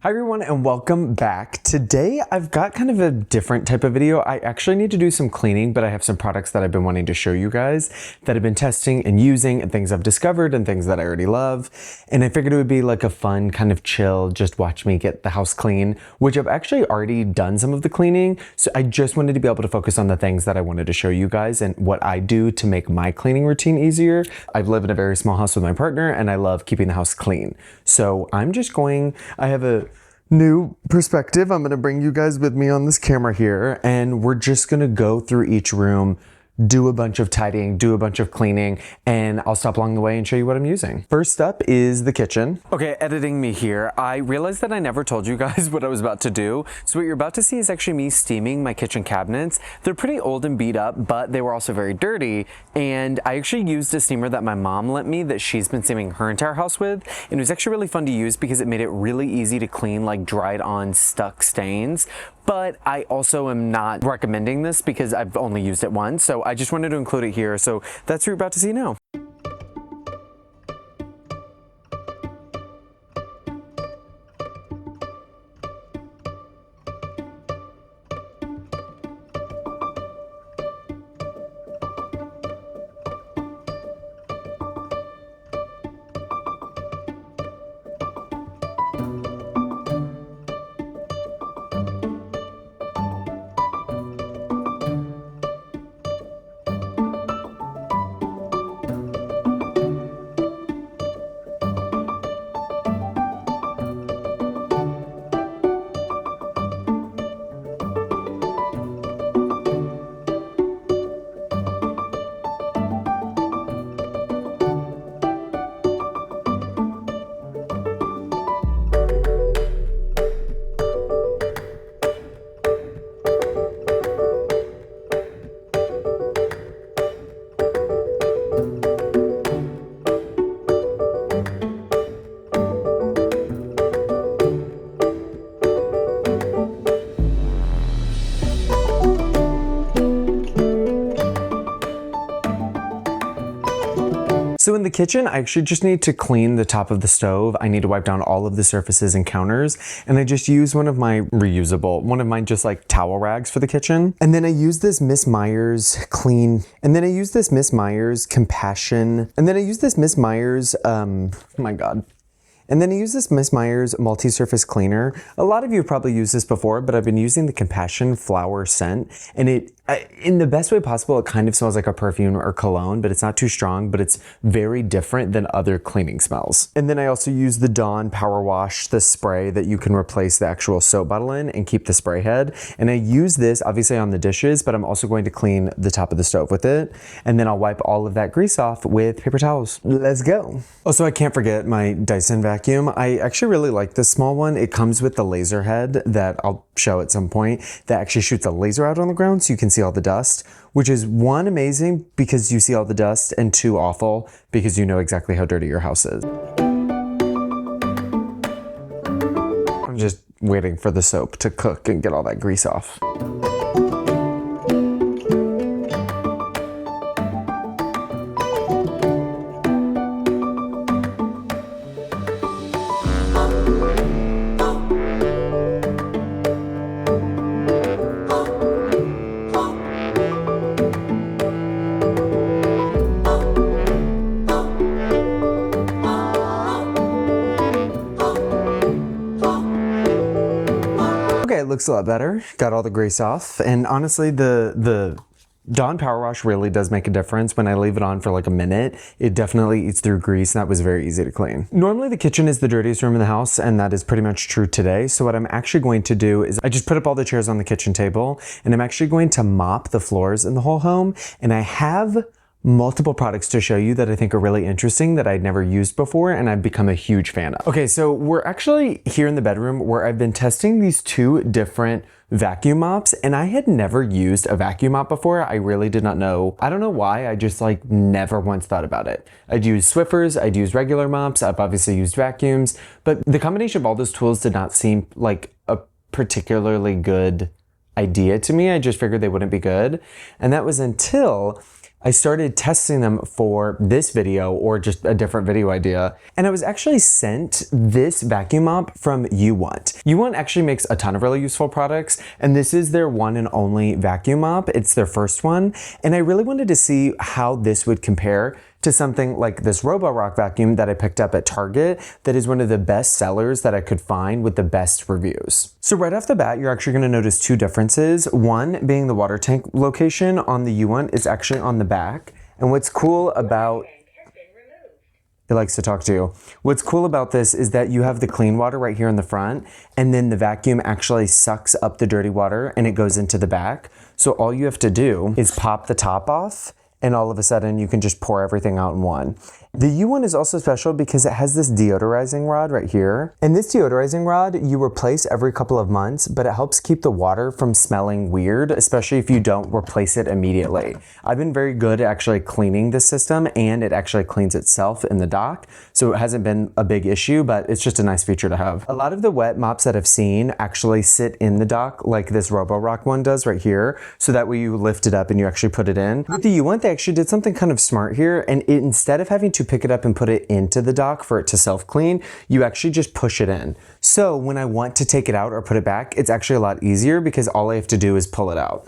Hi everyone and welcome back. Today I've got kind of a different type of video. I actually need to do some cleaning, but I have some products that I've been wanting to show you guys that I've been testing and using and things I've discovered and things that I already love. And I figured it would be like a fun kind of chill, just watch me get the house clean, which I've actually already done some of the cleaning. So I just wanted to be able to focus on the things that I wanted to show you guys and what I do to make my cleaning routine easier. I live in a very small house with my partner and I love keeping the house clean. So I have a new perspective. I'm going to bring you guys with me on this camera here, and we're just going to go through each room, do a bunch of tidying, do a bunch of cleaning, and I'll stop along the way and show you what I'm using. First up is the kitchen. Okay, editing me here. I realized that I never told you guys what I was about to do. So what you're about to see is actually me steaming my kitchen cabinets. They're pretty old and beat up, but they were also very dirty. And I actually used a steamer that my mom lent me that she's been steaming her entire house with. And it was actually really fun to use because it made it really easy to clean like dried on stuck stains. But I also am not recommending this because I've only used it once. So I just wanted to include it here. So that's what you're about to see now. So in the kitchen, I actually just need to clean the top of the stove. I need to wipe down all of the surfaces and counters. And I just use one of my just like towel rags for the kitchen. And then I use this Miss Myers Compassion. And then I use this Miss Myers, And then I use this Miss Myers multi-surface cleaner. A lot of you have probably used this before, but I've been using the Compassion flower scent. And in the best way possible, it kind of smells like a perfume or cologne, but it's not too strong, but it's very different than other cleaning smells. And then I also use the Dawn Power Wash, the spray that you can replace the actual soap bottle in and keep the spray head. And I use this obviously on the dishes, but I'm also going to clean the top of the stove with it. And then I'll wipe all of that grease off with paper towels. Let's go. Also, I can't forget my Dyson vacuum. I actually really like this small one. It comes with the laser head that I'll show at some point that actually shoots a laser out on the ground so you can see all the dust, which is one, amazing because you see all the dust, and two, awful because you know exactly how dirty your house is. I'm just waiting for the soap to cook and get all that grease off. Okay, it looks a lot better. Got all the grease off. And honestly, the Dawn Power Wash really does make a difference. When I leave it on for like a minute, it definitely eats through grease, and that was very easy to clean. Normally the kitchen is the dirtiest room in the house, and that is pretty much true today. So what I'm actually going to do is I just put up all the chairs on the kitchen table, and I'm actually going to mop the floors in the whole home. And I have multiple products to show you that I think are really interesting that I'd never used before and I've become a huge fan of. Okay, so we're actually here in the bedroom where I've been testing these two different vacuum mops, and I had never used a vacuum mop before. I really did not know. I don't know why, I just like never once thought about it. I'd used Swiffers, I'd used regular mops, I've obviously used vacuums, but the combination of all those tools did not seem like a particularly good idea to me. I just figured they wouldn't be good. And that was until I started testing them for this video or just a different video idea. And I was actually sent this vacuum mop from YouWant. YouWant actually makes a ton of really useful products, and this is their one and only vacuum mop. It's their first one. And I really wanted to see how this would compare to something like this Roborock vacuum that I picked up at Target that is one of the best sellers that I could find with the best reviews. So right off the bat, you're actually gonna notice two differences. One being the water tank location on the YouWant is actually on the back. And what's cool about it likes to talk to you. What's cool about this is that you have the clean water right here in the front, and then the vacuum actually sucks up the dirty water and it goes into the back. So all you have to do is pop the top off, and all of a sudden you can just pour everything out in one. The YouWant is also special because it has this deodorizing rod right here. And this deodorizing rod you replace every couple of months, but it helps keep the water from smelling weird, especially if you don't replace it immediately. I've been very good at actually cleaning this system, and it actually cleans itself in the dock, so it hasn't been a big issue, but it's just a nice feature to have. A lot of the wet mops that I've seen actually sit in the dock like this Roborock one does right here, so that way you lift it up and you actually put it in. With the YouWant, they actually did something kind of smart here, and instead of having to pick it up and put it into the dock for it to self-clean, you actually just push it in. So when I want to take it out or put it back, it's actually a lot easier because all I have to do is pull it out.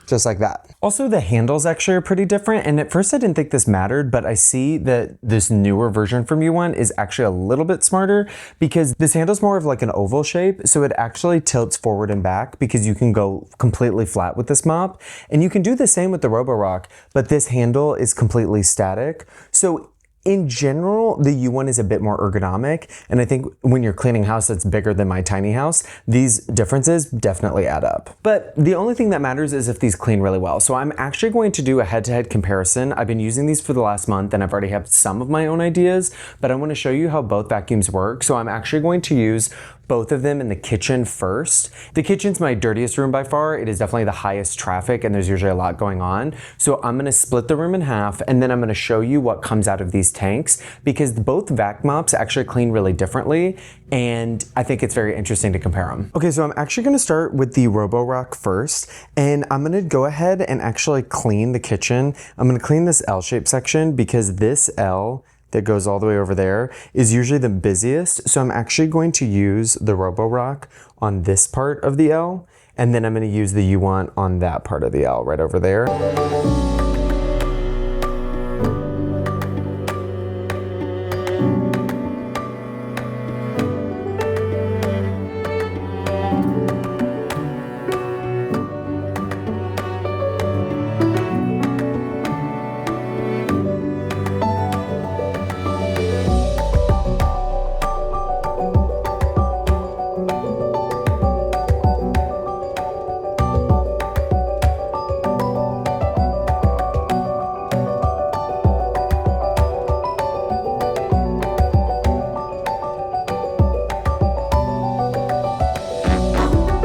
Just like that. Also, the handles actually are pretty different, and at first I didn't think this mattered, but I see that this newer version from YouWant is actually a little bit smarter because this handle's more of like an oval shape, so it actually tilts forward and back because you can go completely flat with this mop. And you can do the same with the Roborock, but this handle is completely static. So in general, the YouWant is a bit more ergonomic, and I think when you're cleaning a house that's bigger than my tiny house, these differences definitely add up. But the only thing that matters is if these clean really well. So I'm actually going to do a head-to-head comparison. I've been using these for the last month, and I've already have some of my own ideas, but I want to show you how both vacuums work. So I'm actually going to use both of them in the kitchen first. The kitchen's my dirtiest room by far. It is definitely the highest traffic, and there's usually a lot going on. So I'm gonna split the room in half, and then I'm gonna show you what comes out of these tanks, because both vac mops actually clean really differently, and I think it's very interesting to compare them. Okay, so I'm actually gonna start with the Roborock first, and I'm gonna go ahead and actually clean the kitchen. I'm gonna clean this L-shaped section because this L that goes all the way over there is usually the busiest. So I'm actually going to use the Roborock on this part of the L, and then I'm gonna use the YouWant on that part of the L right over there.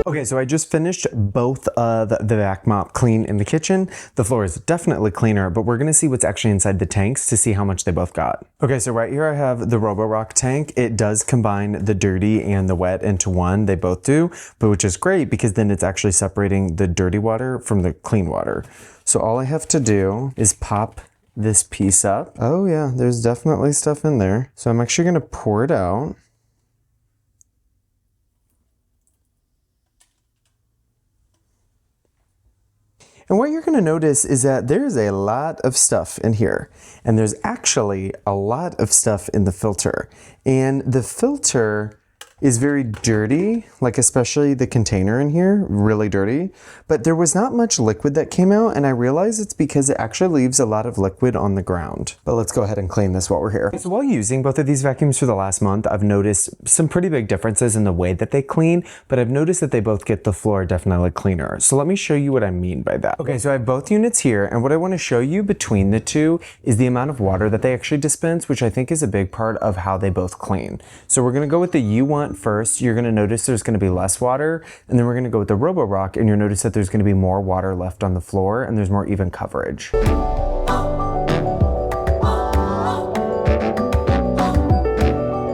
Okay, so I just finished both of the vac mop clean in the kitchen. The floor is definitely cleaner, but we're gonna see what's actually inside the tanks to see how much they both got. Okay, so right here I have the Roborock tank. It does combine the dirty and the wet into one. They both do, but which is great because then it's actually separating the dirty water from the clean water. So all I have to do is pop this piece up. Oh yeah, there's definitely stuff in there. So I'm actually gonna pour it out. And what you're gonna notice is that there's a lot of stuff in here, and there's actually a lot of stuff in the filter. And the filter is very dirty, like especially the container in here, really dirty. But there was not much liquid that came out, and I realize it's because it actually leaves a lot of liquid on the ground. But let's go ahead and clean this while we're here. So while using both of these vacuums for the last month, I've noticed some pretty big differences in the way that they clean, but I've noticed that they both get the floor definitely cleaner. So let me show you what I mean by that. Okay, so I have both units here, and what I want to show you between the two is the amount of water that they actually dispense, which I think is a big part of how they both clean. So we're gonna go with the YouWant first. You're gonna notice there's gonna be less water, and then we're gonna go with the Roborock, and you'll notice that there's gonna be more water left on the floor, and there's more even coverage.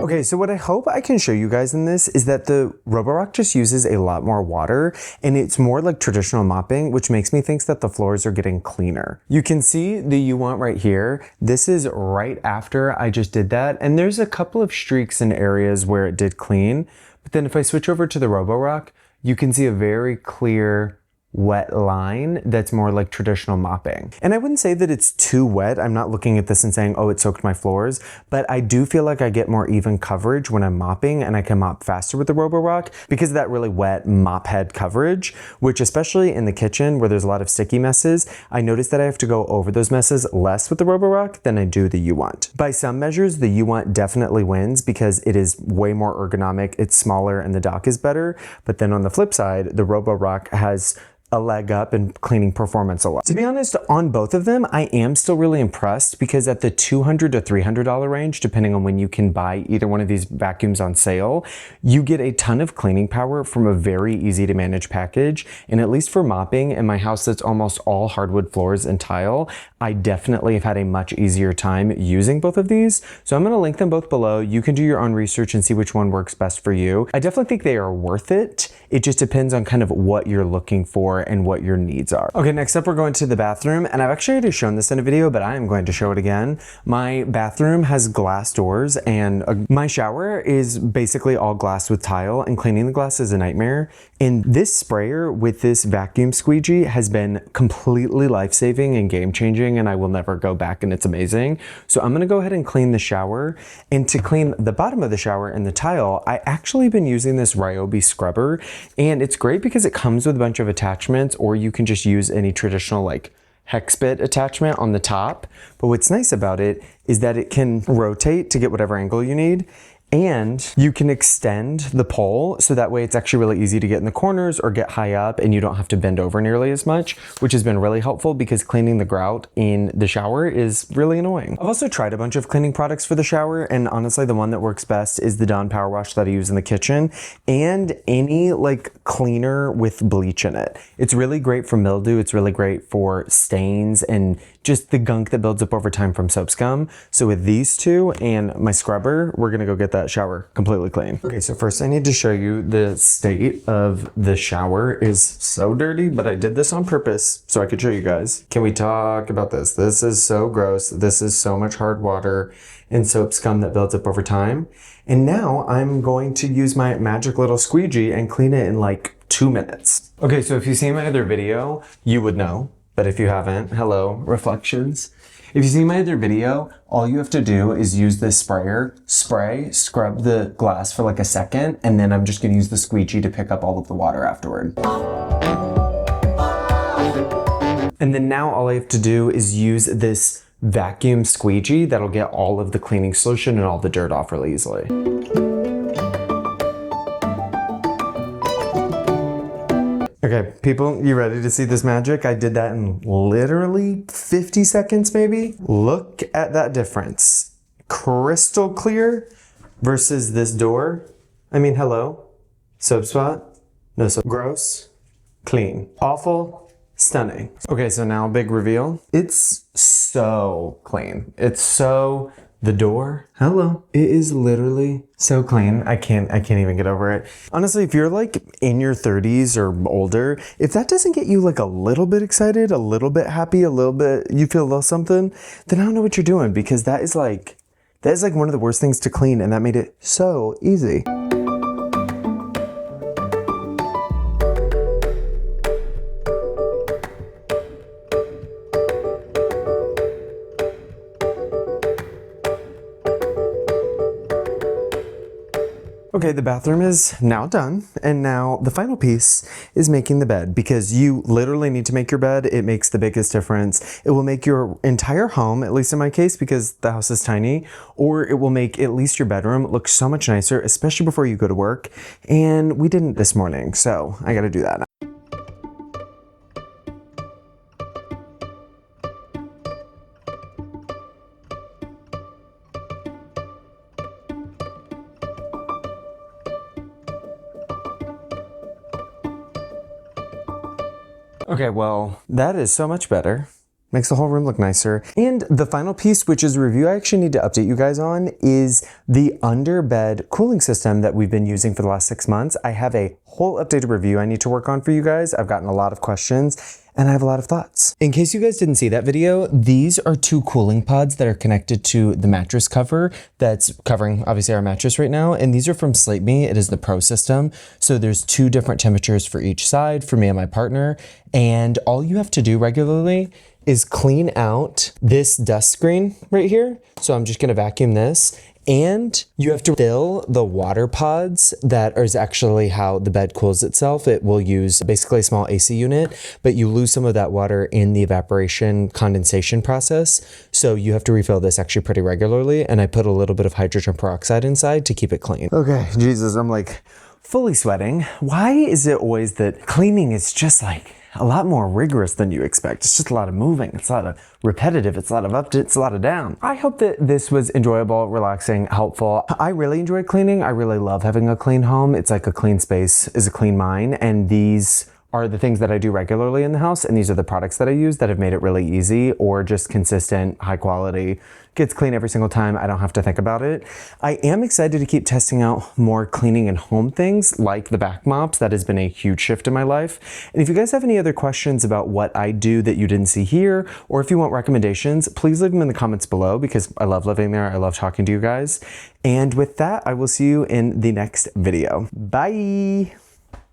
Okay, Okay, so what I hope I can show you guys in this is that the Roborock just uses a lot more water and it's more like traditional mopping, which makes me think that the floors are getting cleaner. You can see the you want right here. This is right after I just did that. And there's a couple of streaks in areas where it did clean. But then if I switch over to the Roborock, you can see a very clear wet line that's more like traditional mopping. And I wouldn't say that it's too wet. I'm not looking at this and saying, oh, it soaked my floors, but I do feel like I get more even coverage when I'm mopping and I can mop faster with the Roborock because of that really wet mop head coverage, which especially in the kitchen where there's a lot of sticky messes, I notice that I have to go over those messes less with the Roborock than I do the U-Want. By some measures, the U-Want definitely wins because it is way more ergonomic, it's smaller, and the dock is better. But then on the flip side, the Roborock has a leg up in cleaning performance a lot. To be honest, on both of them, I am still really impressed because at the $200 to $300 range, depending on when you can buy either one of these vacuums on sale, you get a ton of cleaning power from a very easy to manage package. And at least for mopping in my house that's almost all hardwood floors and tile, I definitely have had a much easier time using both of these. So I'm gonna link them both below. You can do your own research and see which one works best for you. I definitely think they are worth it. It just depends on kind of what you're looking for and what your needs are. Okay, next up we're going to the bathroom, and I've actually already shown this in a video, but I am going to show it again. My bathroom has glass doors and my shower is basically all glass with tile, and cleaning the glass is a nightmare. And this sprayer with this vacuum squeegee has been completely life-saving and game-changing, and I will never go back, and it's amazing. So I'm gonna go ahead and clean the shower, and to clean the bottom of the shower and the tile, I actually been using this Ryobi scrubber, and it's great because it comes with a bunch of attachments, or you can just use any traditional like hex bit attachment on the top. But what's nice about it is that it can rotate to get whatever angle you need. And you can extend the pole so that way it's actually really easy to get in the corners or get high up and you don't have to bend over nearly as much, which has been really helpful because cleaning the grout in the shower is really annoying. I've also tried a bunch of cleaning products for the shower, and honestly the one that works best is the Dawn Power Wash that I use in the kitchen and any like cleaner with bleach in it. It's really great for mildew, it's really great for stains and just the gunk that builds up over time from soap scum. So with these two and my scrubber, we're gonna go get that shower completely clean. Okay, so first I need to show you the state of the shower is so dirty, but I did this on purpose so I could show you guys. Can we talk about this? This is so gross. This is so much hard water and soap scum that builds up over time. And now I'm going to use my magic little squeegee and clean it in like 2 minutes. Okay, so if you've seen my other video, you would know. But if you haven't, hello, reflections. If you see my other video, all you have to do is use this sprayer, scrub the glass for like a second, and then I'm just gonna use the squeegee to pick up all of the water afterward. And then now all I have to do is use this vacuum squeegee that'll get all of the cleaning solution and all the dirt off really easily. Okay, people, you ready to see this magic? I did that in literally 50 seconds maybe. Look at that difference. Crystal clear versus this door. I mean, hello. Soap spot, no soap. Gross, clean. Awful, stunning. Okay, so now big reveal. It's so clean. It's so... The door, hello. It is literally so clean. I can't even get over it. Honestly, if you're like in your 30s or older, if that doesn't get you like a little bit excited, a little bit happy, a little bit, you feel a little something, then I don't know what you're doing because that is like one of the worst things to clean, and that made it so easy. Okay, the bathroom is now done, and now the final piece is making the bed, because you literally need to make your bed. It makes the biggest difference. It will make your entire home, at least in my case, because the house is tiny, or it will make at least your bedroom look so much nicer, especially before you go to work. And we didn't this morning, so I gotta do that now. Okay, well, that is so much better. Makes the whole room look nicer. And the final piece, which is a review I actually need to update you guys on, is the under bed cooling system that we've been using for the last 6 months. I have a whole updated review I need to work on for you guys. I've gotten a lot of questions and I have a lot of thoughts. In case you guys didn't see that video, these are 2 cooling pods that are connected to the mattress cover that's covering obviously our mattress right now. And these are from Sleep Me. It is the Pro system. So there's 2 different temperatures for each side for me and my partner. And all you have to do regularly is clean out this dust screen right here. So I'm just gonna vacuum this. And you have to fill the water pods. That is actually how the bed cools itself. It will use basically a small AC unit, but you lose some of that water in the evaporation condensation process. So you have to refill this actually pretty regularly. And I put a little bit of hydrogen peroxide inside to keep it clean. Okay, Jesus, I'm like fully sweating. Why is it always that cleaning is just like a lot more rigorous than you expect? It's just a lot of moving. It's a lot of repetitive. It's a lot of up, it's a lot of down. I hope that this was enjoyable, relaxing, helpful. I really enjoy cleaning. I really love having a clean home. It's like a clean space is a clean mind. And these are the things that I do regularly in the house. And these are the products that I use that have made it really easy or just consistent, high quality, gets clean every single time. I don't have to think about it. I am excited to keep testing out more cleaning and home things like the back mops. That has been a huge shift in my life. And if you guys have any other questions about what I do that you didn't see here, or if you want recommendations, please leave them in the comments below because I love living there. I love talking to you guys. And with that, I will see you in the next video. Bye.